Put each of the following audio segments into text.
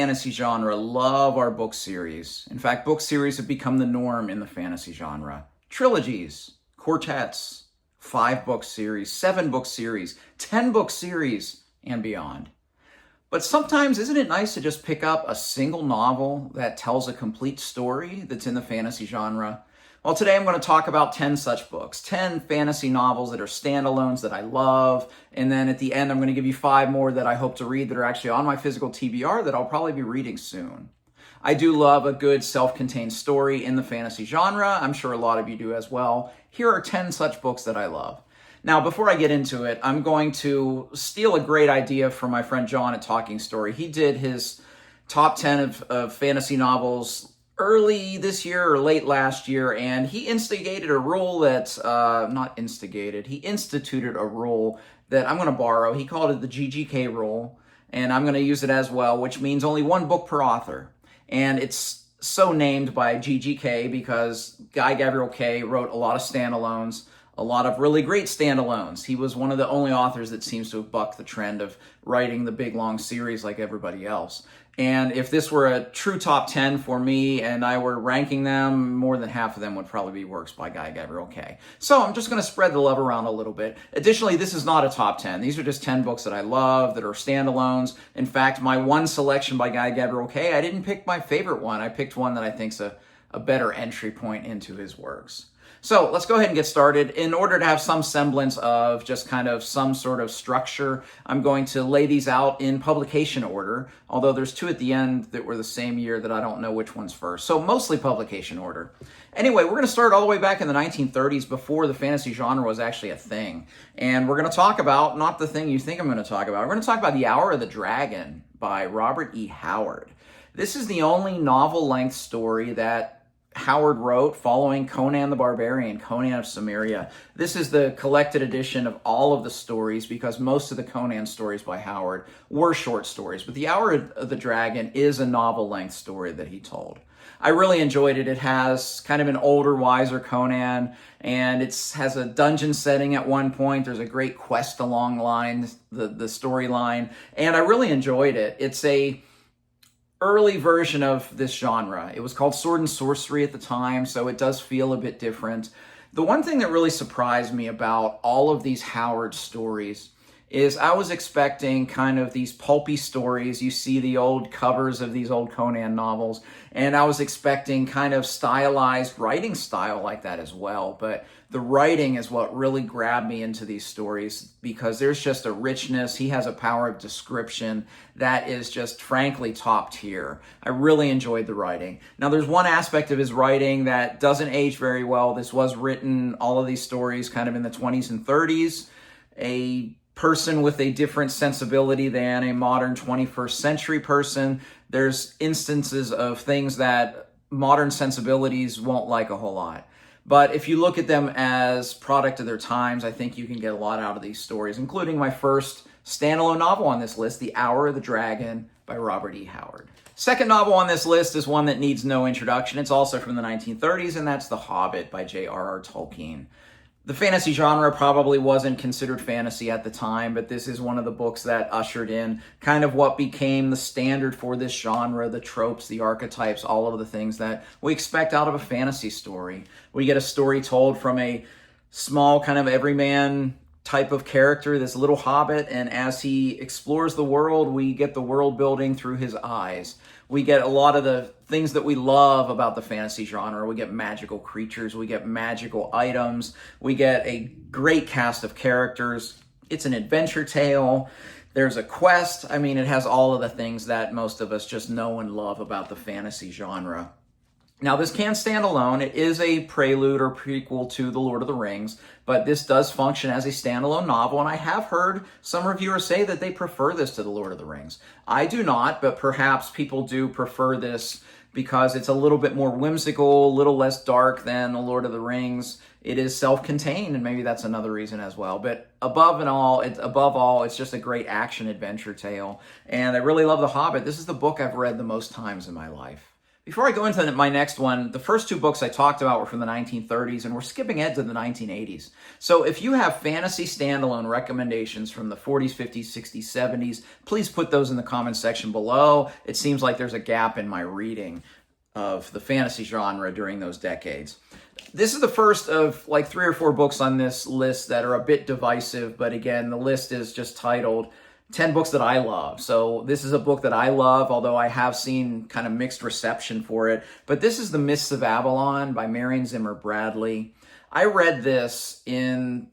fantasy genre love our book series. In fact, book series have become the norm in the fantasy genre. Trilogies, quartets, 5-book series, 7-book series, 10-book series, and beyond. But sometimes, isn't it nice to just pick up a single novel that tells a complete story that's in the fantasy genre? Well, today I'm going to talk about 10 such books, 10 fantasy novels that are standalones that I love, and then at the end I'm going to give you 5 more that I hope to read that are actually on my physical TBR that I'll probably be reading soon. I do love a good self-contained story in the fantasy genre. I'm sure a lot of you do as well. Here are 10 such books that I love. Now, before I get into it, I'm going to steal a great idea from my friend John at Talking Story. He did his top 10 of fantasy novels early this year or late last year, and he instigated a rule that, he instituted a rule that I'm going to borrow. He called it the GGK rule, and I'm going to use it as well, which means only one book per author. And it's so named by GGK because Guy Gabriel Kay wrote a lot of standalones, a lot of really great standalones. He was one of the only authors that seems to have bucked the trend of writing the big long series like everybody else. And if this were a true top 10 for me and I were ranking them, more than half of them would probably be works by Guy Gabriel Kay. So I'm just going to spread the love around a little bit. Additionally, this is not a top 10. These are just 10 books that I love that are standalones. In fact, my one selection by Guy Gabriel Kay, I didn't pick my favorite one. I picked one that I think's a better entry point into his works. So let's go ahead and get started. In order to have some semblance of just kind of some sort of structure, I'm going to lay these out in publication order, although there's 2 at the end that were the same year that I don't know which one's first. So mostly publication order. Anyway, we're going to start all the way back in the 1930s before the fantasy genre was actually a thing. And we're going to talk about, not the thing you think I'm going to talk about, we're going to talk about The Hour of the Dragon by Robert E. Howard. This is the only novel-length story that Howard wrote following Conan the Barbarian, Conan of Cimmeria. This is the collected edition of all of the stories because most of the Conan stories by Howard were short stories. But The Hour of the Dragon is a novel-length story that he told. I really enjoyed it. It has kind of an older, wiser Conan, and it has a dungeon setting at one point. There's a great quest along the storyline, and I really enjoyed it. It's a early version of this genre. It was called Sword and Sorcery at the time, so it does feel a bit different. The one thing that really surprised me about all of these Howard stories is I was expecting kind of these pulpy stories. You see the old covers of these old Conan novels, and I was expecting kind of stylized writing style like that as well. But the writing is what really grabbed me into these stories because there's just a richness. He has a power of description that is just frankly top tier. I really enjoyed the writing. Now there's one aspect of his writing that doesn't age very well. This was written, all of these stories kind of in the 20s and 30s. A person with a different sensibility than a modern 21st century person. There's instances of things that modern sensibilities won't like a whole lot. But if you look at them as product of their times, I think you can get a lot out of these stories, including my first standalone novel on this list, The Hour of the Dragon by Robert E. Howard. Second novel on this list is one that needs no introduction. It's also from the 1930s, and that's The Hobbit by J.R.R. Tolkien. The fantasy genre probably wasn't considered fantasy at the time, but this is one of the books that ushered in kind of what became the standard for this genre, the tropes, the archetypes, all of the things that we expect out of a fantasy story. We get a story told from a small kind of everyman type of character, this little hobbit, and as he explores the world, we get the world building through his eyes. We get a lot of the things that we love about the fantasy genre. We get magical creatures, we get magical items, we get a great cast of characters. It's an adventure tale. There's a quest. I mean, it has all of the things that most of us just know and love about the fantasy genre. Now, this can stand alone. It is a prelude or prequel to The Lord of the Rings, but this does function as a standalone novel, and I have heard some reviewers say that they prefer this to The Lord of the Rings. I do not, but perhaps people do prefer this because it's a little bit more whimsical, a little less dark than The Lord of the Rings. It is self-contained, and maybe that's another reason as well. But above all, it's just a great action adventure tale, and I really love The Hobbit. This is the book I've read the most times in my life. Before I go into my next one, the first two books I talked about were from the 1930s, and we're skipping ahead to the 1980s. So if you have fantasy standalone recommendations from the 40s, 50s, 60s, 70s, please put those in the comments section below. It seems like there's a gap in my reading of the fantasy genre during those decades. This is the first of like 3 or 4 books on this list that are a bit divisive, but again, the list is just titled 10 books that I love. So this is a book that I love, although I have seen kind of mixed reception for it. But this is The Mists of Avalon by Marion Zimmer Bradley. I read this in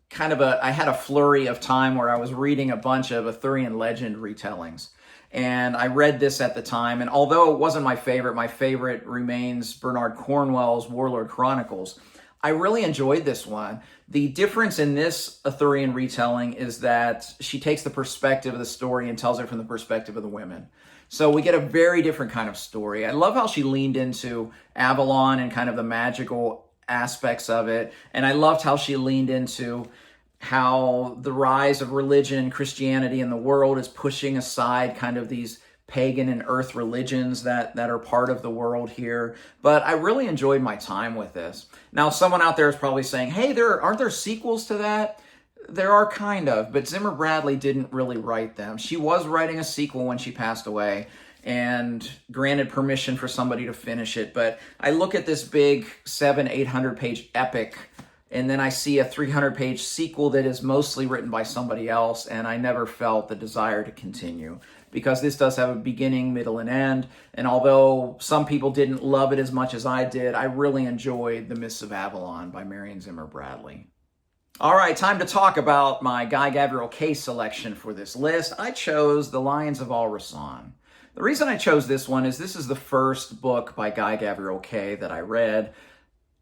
kind of I had a flurry of time where I was reading a bunch of Arthurian legend retellings. And I read this at the time, and although it wasn't my favorite remains Bernard Cornwell's Warlord Chronicles. I really enjoyed this one. The difference in this Arthurian retelling is that she takes the perspective of the story and tells it from the perspective of the women. So we get a very different kind of story. I love how she leaned into Avalon and kind of the magical aspects of it. And I loved how she leaned into how the rise of religion and Christianity in the world is pushing aside kind of these pagan and earth religions that are part of the world here. But I really enjoyed my time with this. Now, someone out there is probably saying, hey, aren't there sequels to that? There are kind of, but Zimmer Bradley didn't really write them. She was writing a sequel when she passed away and granted permission for somebody to finish it. But I look at this big 700-800 page epic, and then I see a 300-page sequel that is mostly written by somebody else, and I never felt the desire to continue, because this does have a beginning, middle, and end. And although some people didn't love it as much as I did, I really enjoyed The Mists of Avalon by Marion Zimmer Bradley. All right, time to talk about my Guy Gavriel Kay selection for this list. I chose The Lions of Al-Rassan. The reason I chose this one is this is the first book by Guy Gavriel Kay that I read.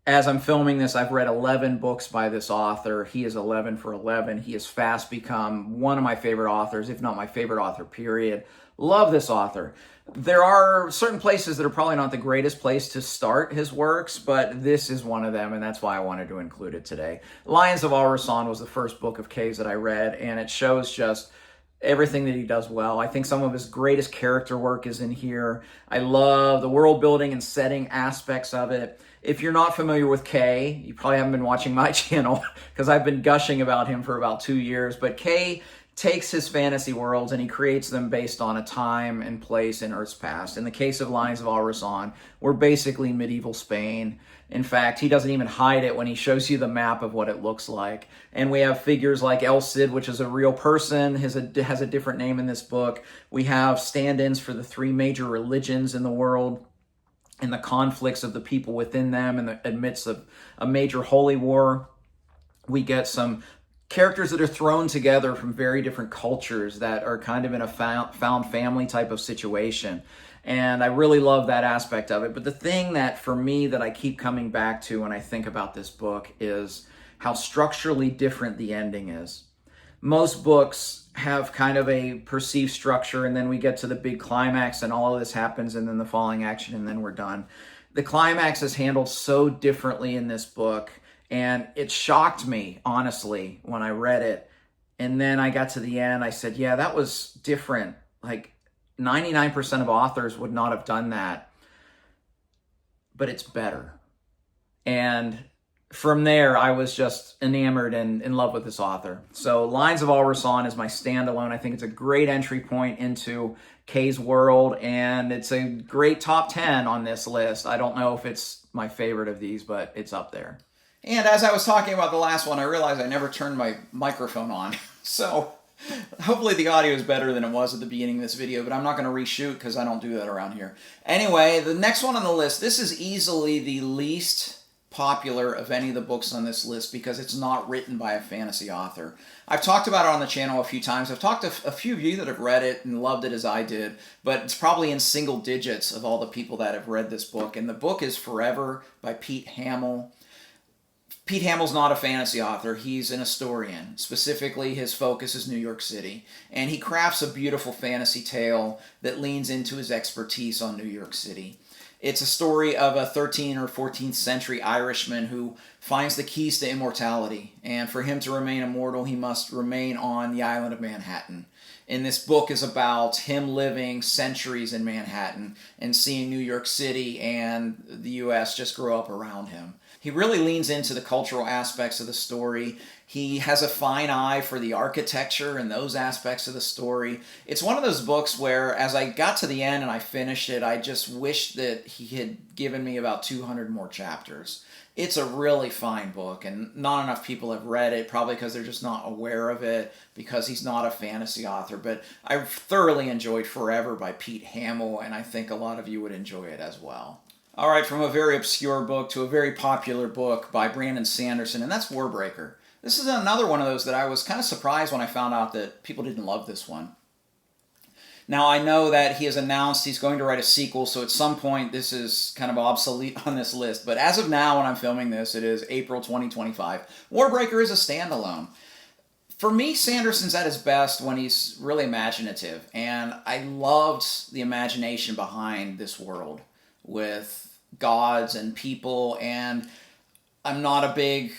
As I'm filming this, I've read 11 books by this author. He is 11 for 11. He has fast become one of my favorite authors, if not my favorite author, period. Love this author. There are certain places that are probably not the greatest place to start his works, but this is one of them, and that's why I wanted to include it today. Lions of Al-Rassan was the first book of Kay's that I read, and it shows just everything that he does well. I think some of his greatest character work is in here. I love the world building and setting aspects of it. If you're not familiar with Kay, you probably haven't been watching my channel because I've been gushing about him for about 2 years. But Kay takes his fantasy worlds and he creates them based on a time and place in Earth's past. In the case of Lions of Al-Rassan, we're basically medieval Spain. In fact, he doesn't even hide it when he shows you the map of what it looks like. And we have figures like El Cid, which is a real person, has a different name in this book. We have stand-ins for the 3 major religions in the world and the conflicts of the people within them in the amidst of a major holy war. We get some characters that are thrown together from very different cultures that are kind of in a found family type of situation. And I really love that aspect of it. But the thing that, for me, that I keep coming back to when I think about this book is how structurally different the ending is. Most books have kind of a perceived structure, and then we get to the big climax, and all of this happens, and then the falling action, and then we're done. The climax is handled so differently in this book, and it shocked me, honestly, when I read it. And then I got to the end, I said, yeah, that was different. Like, 99% of authors would not have done that, but it's better. And from there, I was just enamored and in love with this author. So Lions of Al-Rassan is my standalone. I think it's a great entry point into Kay's world, and it's a great top 10 on this list. I don't know if it's my favorite of these, but it's up there. And as I was talking about the last one, I realized I never turned my microphone on. So hopefully the audio is better than it was at the beginning of this video, but I'm not going to reshoot because I don't do that around here. Anyway, the next one on the list, this is easily the least popular of any of the books on this list because it's not written by a fantasy author. I've talked about it on the channel a few times. I've talked to a few of you that have read it and loved it as I did, but it's probably in single digits of all the people that have read this book. And the book is Forever by Pete Hamill. Pete Hamill's not a fantasy author. He's an historian. Specifically, his focus is New York City. And he crafts a beautiful fantasy tale that leans into his expertise on New York City. It's a story of a 13th or 14th century Irishman who finds the keys to immortality. And for him to remain immortal, he must remain on the island of Manhattan. And this book is about him living centuries in Manhattan and seeing New York City and the U.S. just grow up around him. He really leans into the cultural aspects of the story. He has a fine eye for the architecture and those aspects of the story. It's one of those books where, as I got to the end and I finished it, I just wished that he had given me about 200 more chapters. It's a really fine book, and not enough people have read it, probably because they're just not aware of it, because he's not a fantasy author. But I thoroughly enjoyed Forever by Pete Hamill, and I think a lot of you would enjoy it as well. All right, from a very obscure book to a very popular book by Brandon Sanderson, and that's Warbreaker. This is another one of those that I was kind of surprised when I found out that people didn't love this one. Now, I know that he has announced he's going to write a sequel, so at some point this is kind of obsolete on this list. But as of now, when I'm filming this, it is April 2025. Warbreaker is a standalone. For me, Sanderson's at his best when he's really imaginative, and I loved the imagination behind this world with gods and people, and I'm not a big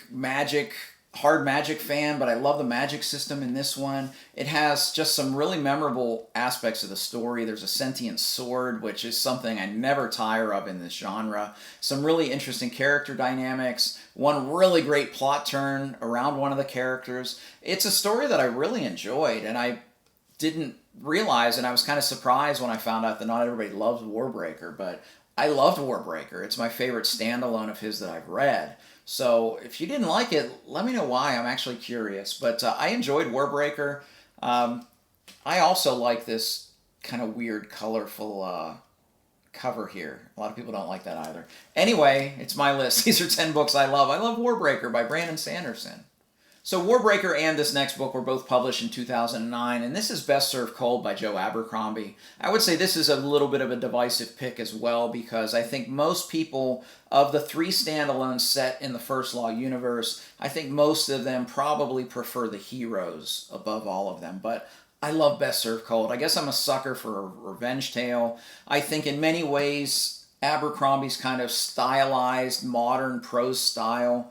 hard magic fan, but I love the magic system in this one. It has just some really memorable aspects of the story. There's a sentient sword, which is something I never tire of in this genre. Some really interesting character dynamics. One really great plot turn around one of the characters. It's a story that I really enjoyed, and I didn't realize, and I was kind of surprised when I found out that not everybody loves Warbreaker, but I loved Warbreaker. It's my favorite standalone of his that I've read. So if you didn't like it, let me know why. I'm actually curious. But I enjoyed Warbreaker. I also like this kind of weird, colorful cover here. A lot of people don't like that either. Anyway, it's my list. These are 10 books I love. I love Warbreaker by Brandon Sanderson. So Warbreaker and this next book were both published in 2009, and this is Best Served Cold by Joe Abercrombie. I would say this is a little bit of a divisive pick as well, because I think most people, of the 3 standalones set in the First Law universe, I think most of them probably prefer the heroes above all of them. But I love Best Served Cold. I guess I'm a sucker for a revenge tale. I think in many ways, Abercrombie's kind of stylized, modern prose style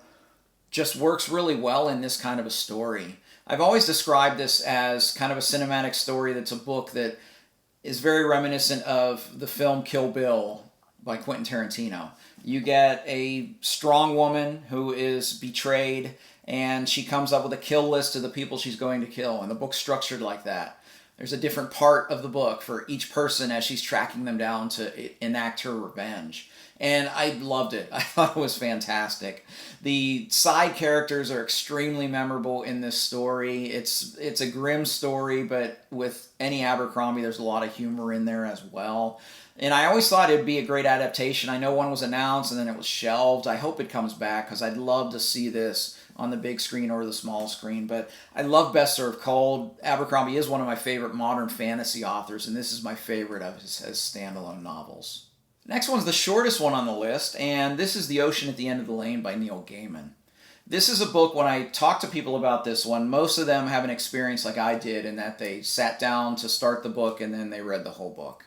just works really well in this kind of a story. I've always described this as kind of a cinematic story that's a book that is very reminiscent of the film Kill Bill by Quentin Tarantino. You get a strong woman who is betrayed, and she comes up with a kill list of the people she's going to kill, and the book's structured like that. There's a different part of the book for each person as she's tracking them down to enact her revenge. And I loved it. I thought it was fantastic. The side characters are extremely memorable in this story. It's a grim story, but with any Abercrombie, there's a lot of humor in there as well. And I always thought it'd be a great adaptation. I know one was announced and then it was shelved. I hope it comes back, because I'd love to see this on the big screen or the small screen. But I love Best Served Cold. Abercrombie is one of my favorite modern fantasy authors, and this is my favorite of his standalone novels. Next one's the shortest one on the list, and this is The Ocean at the End of the Lane by Neil Gaiman. This is a book, when I talk to people about this one, most of them have an experience like I did, in that they sat down to start the book and then they read the whole book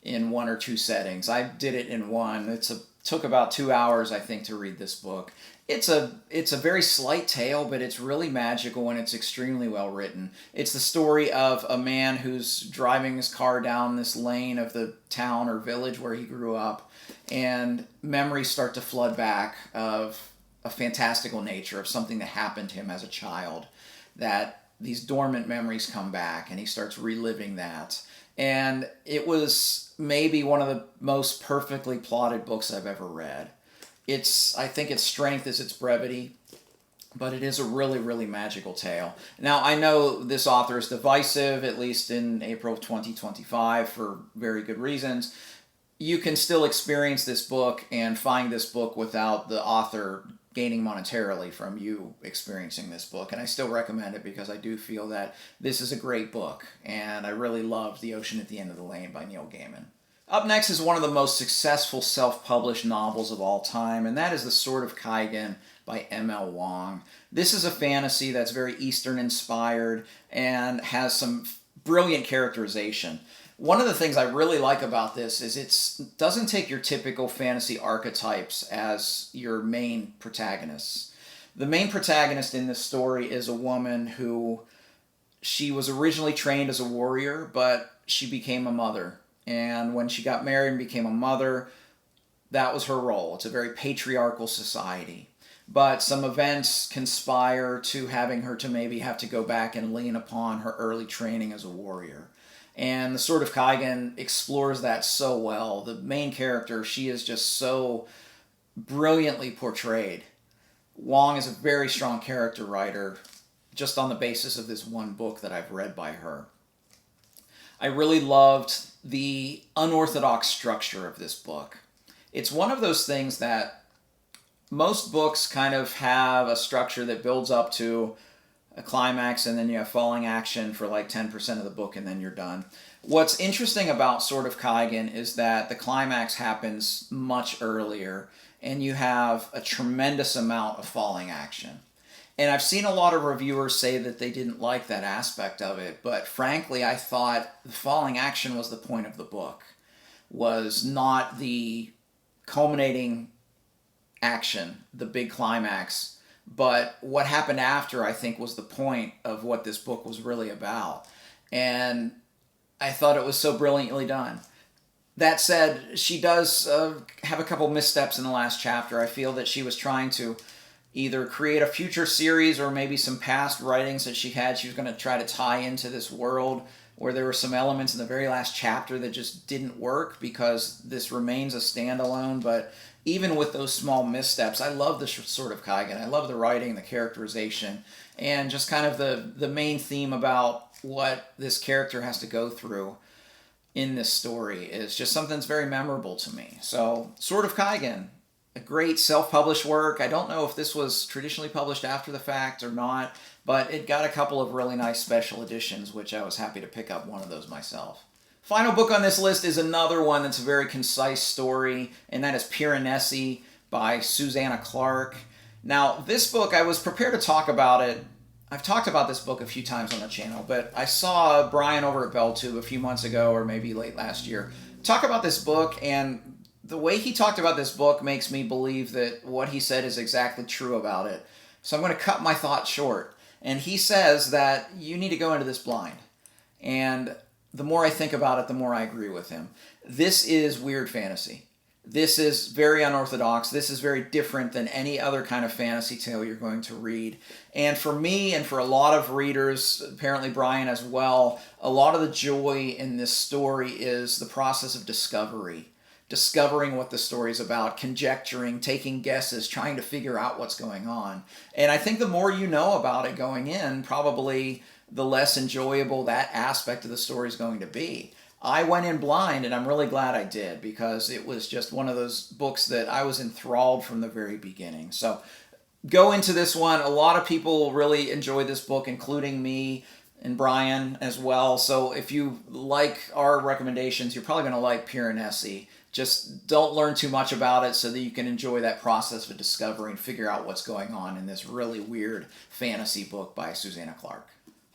in 1 or 2 settings. I did it in one. It took about 2 hours, I think, to read this book. It's a very slight tale, but it's really magical and it's extremely well written. It's the story of a man who's driving his car down this lane of the town or village where he grew up, and memories start to flood back of a fantastical nature of something that happened to him as a child, that these dormant memories come back and he starts reliving that. And it was maybe one of the most perfectly plotted books I've ever read. I think its strength is its brevity, but it is a really, really magical tale. Now, I know this author is divisive, at least in April of 2025, for very good reasons. You can still experience this book and find this book without the author gaining monetarily from you experiencing this book, and I still recommend it because I do feel that this is a great book, and I really loved The Ocean at the End of the Lane by Neil Gaiman. Up next is one of the most successful self-published novels of all time, and that is The Sword of Kaigan by M.L. Wong. This is a fantasy that's very Eastern-inspired and has some brilliant characterization. One of the things I really like about this is it doesn't take your typical fantasy archetypes as your main protagonists. The main protagonist in this story is a woman who She was originally trained as a warrior, but she became a mother. And when she got married and became a mother, that was her role. It's a very patriarchal society. But some events conspire to having her to maybe have to go back and lean upon her early training as a warrior. And the Sword of Kaigen explores that so well. The main character, she is just so brilliantly portrayed. Wong is a very strong character writer, just on the basis of this one book that I've read by her. I really loved the unorthodox structure of this book. It's one of those things that most books kind of have a structure that builds up to a climax, and then you have falling action for like 10% of the book, and then you're done. What's interesting about Sword of Kaigen is that the climax happens much earlier, and you have a tremendous amount of falling action. And I've seen a lot of reviewers say that they didn't like that aspect of it, but frankly, I thought the falling action was the point of the book, was not the culminating action, the big climax, but what happened after, I think, was the point of what this book was really about. And I thought it was so brilliantly done. That said, she does have a couple missteps in the last chapter. I feel that she was trying to either create a future series or maybe some past writings that she had. She was going to try to tie into this world, where there were some elements in the very last chapter that just didn't work because this remains a standalone. But even with those small missteps, I love the Sword of Kaigen. I love the writing, the characterization, and just kind of the main theme about what this character has to go through in this story is just something that's very memorable to me. So, Sword of Kaigen, a great self-published work. I don't know if this was traditionally published after the fact or not, but it got a couple of really nice special editions, which I was happy to pick up one of those myself. Final book on this list is another one that's a very concise story, and that is Piranesi by Susanna Clarke. Now, this book, I was prepared to talk about it. I've talked about this book a few times on the channel, but I saw Brian over at BellTube a few months ago, or maybe late last year, talk about this book, and the way he talked about this book makes me believe that what he said is exactly true about it. So I'm going to cut my thought short. And he says that you need to go into this blind. And the more I think about it, the more I agree with him. This is weird fantasy. This is very unorthodox. This is very different than any other kind of fantasy tale you're going to read. And for me, and for a lot of readers, apparently Brian as well, a lot of the joy in this story is the process of discovery. Discovering what the story is about, conjecturing, taking guesses, trying to figure out what's going on. And I think the more you know about it going in, probably the less enjoyable that aspect of the story is going to be. I went in blind, and I'm really glad I did, because it was just one of those books that I was enthralled from the very beginning. So go into this one. A lot of people really enjoy this book, including me and Brian as well. So if you like our recommendations, you're probably going to like Piranesi. Just don't learn too much about it so that you can enjoy that process of discovery and figure out what's going on in this really weird fantasy book by Susanna Clarke.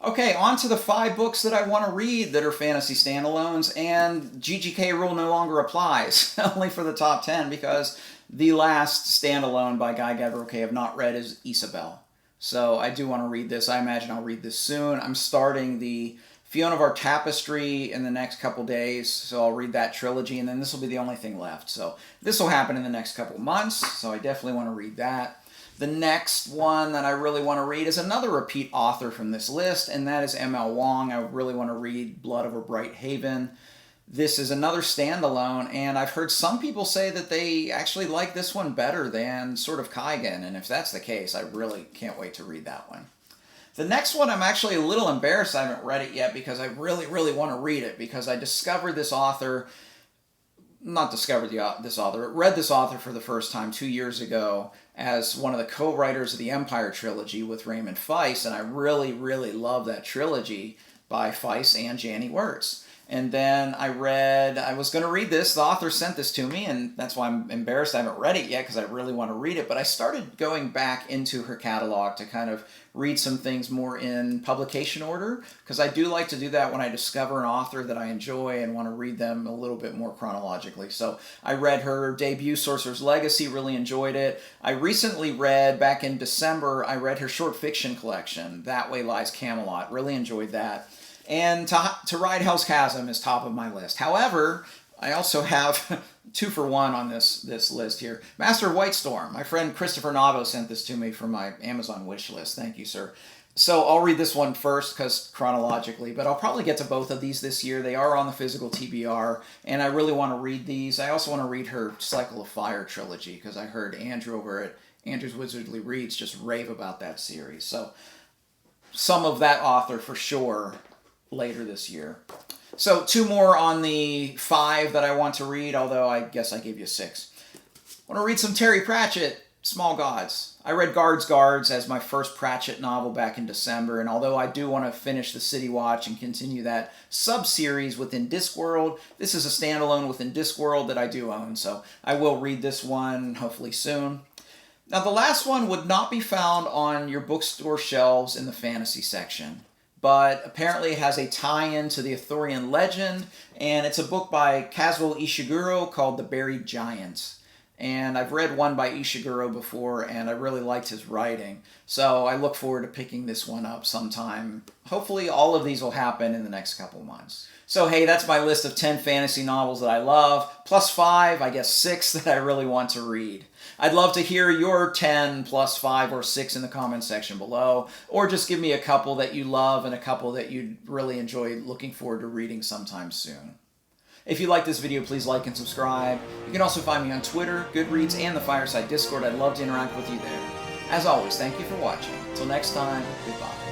Okay, on to the 5 books that I want to read that are fantasy standalones, and GGK rule no longer applies, only for the top 10, because the last standalone by Guy Gavrique I have not read is Isabel. So I do want to read this. I imagine I'll read this soon. I'm starting the Fiona of Our Tapestry in the next couple days, so I'll read that trilogy, and then this will be the only thing left. So this will happen in the next couple months, so I definitely want to read that. The next one that I really want to read is another repeat author from this list, and that is M.L. Wong. I really want to read Blood Over Bright Haven. This is another standalone, and I've heard some people say that they actually like this one better than Sword of Kaigen, and if that's the case, I really can't wait to read that one. The next one, I'm actually a little embarrassed I haven't read it yet, because I really, really want to read it, because I discovered this author, read this author for the first time 2 years ago as one of the co-writers of the Empire trilogy with Raymond Feist, and I really, really love that trilogy by Feist and Janny Wirtz. And then I was going to read this. The author sent this to me, and that's why I'm embarrassed I haven't read it yet, because I really want to read it. But I started going back into her catalog to kind of read some things more in publication order, because I do like to do that when I discover an author that I enjoy and want to read them a little bit more chronologically. So I read her debut, Sorcerer's Legacy, really enjoyed it. I recently read, back in December, I read her short fiction collection, That Way Lies Camelot. Really enjoyed that. And to Ride Hell's Chasm is top of my list. However, I also have 2 for 1 on this list here. Master of Whitestorm. My friend Christopher Navo sent this to me from my Amazon wish list. Thank you, sir. So I'll read this one first, because chronologically, but I'll probably get to both of these this year. They are on the physical TBR, and I really want to read these. I also want to read her Cycle of Fire trilogy, because I heard Andrew over at Andrew's Wizardly Reads just rave about that series. So some of that author for sure later this year. So 2 more on the 5 that I want to read, although I guess I gave you 6. I want to read some Terry Pratchett, Small Gods. I read Guards as my first Pratchett novel back in December, and although I do want to finish the City Watch and continue that sub-series within Discworld, this is a standalone within Discworld that I do own, so I will read this one hopefully soon. Now, the last one would not be found on your bookstore shelves in the fantasy section, but apparently it has a tie-in to the Arthurian legend, and it's a book by Kazuo Ishiguro called The Buried Giants. And I've read one by Ishiguro before, and I really liked his writing. So I look forward to picking this one up sometime. Hopefully all of these will happen in the next couple months. So hey, that's my list of 10 fantasy novels that I love, plus 5, I guess 6 that I really want to read. I'd love to hear your 10 plus 5 or 6 in the comments section below, or just give me a couple that you love and a couple that you'd really enjoy looking forward to reading sometime soon. If you like this video, please like and subscribe. You can also find me on Twitter, Goodreads, and the Fireside Discord. I'd love to interact with you there. As always, thank you for watching. Until next time, goodbye.